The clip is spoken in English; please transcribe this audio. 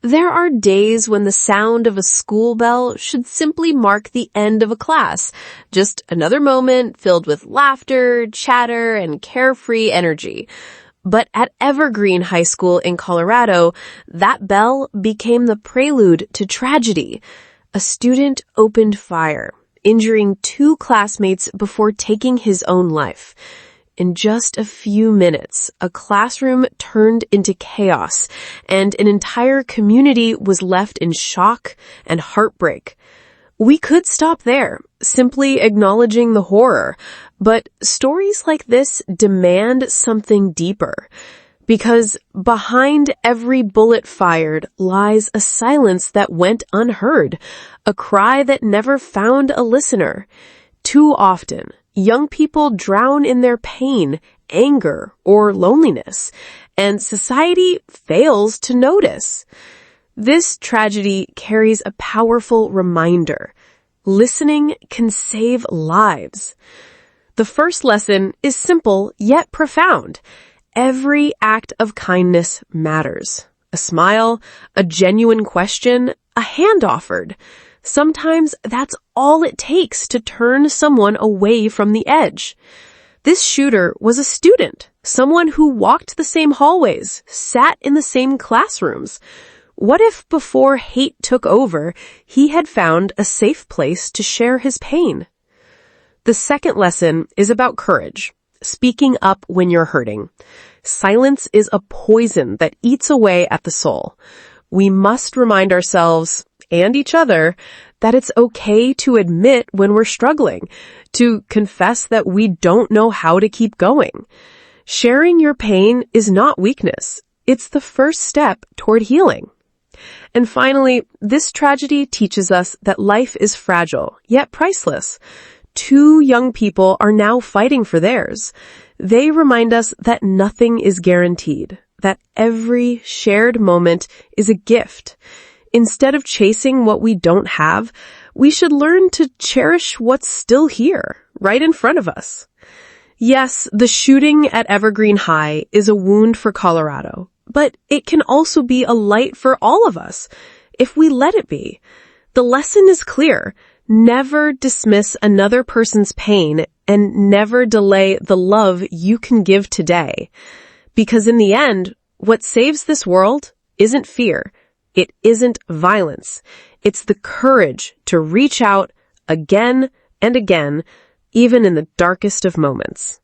There are days when the sound of a school bell should simply mark the end of a class, just another moment filled with laughter, chatter, and carefree energy. But at Evergreen High School in Colorado, that bell became the prelude to tragedy. A student opened fire, injuring two classmates before taking his own life. In just a few minutes, a classroom turned into chaos, and an entire community was left in shock and heartbreak. We could stop there, simply acknowledging the horror, but stories like this demand something deeper. Because behind every bullet fired lies a silence that went unheard, a cry that never found a listener. Too often, young people drown in their pain, anger, or loneliness, and society fails to notice. This tragedy carries a powerful reminder. Listening can save lives. The first lesson is simple yet profound. Every act of kindness matters. A smile, a genuine question, a hand offered. Sometimes that's all it takes to turn someone away from the edge. This shooter was a student, someone who walked the same hallways, sat in the same classrooms. What if before hate took over, he had found a safe place to share his pain? The second lesson is about courage, speaking up when you're hurting. Silence is a poison that eats away at the soul. We must remind ourselves and each other that it's okay to admit when we're struggling, to confess that we don't know how to keep going. Sharing your pain is not weakness. It's the first step toward healing. And finally, this tragedy teaches us that life is fragile, yet priceless. Two young people are now fighting for theirs. They remind us that nothing is guaranteed, that every shared moment is a gift. Instead of chasing what we don't have, we should learn to cherish what's still here, right in front of us. Yes, the shooting at Evergreen High is a wound for Colorado, but it can also be a light for all of us, if we let it be. The lesson is clear. Never dismiss another person's pain and never delay the love you can give today. Because in the end, what saves this world isn't fear. It isn't violence. It's the courage to reach out again and again, even in the darkest of moments.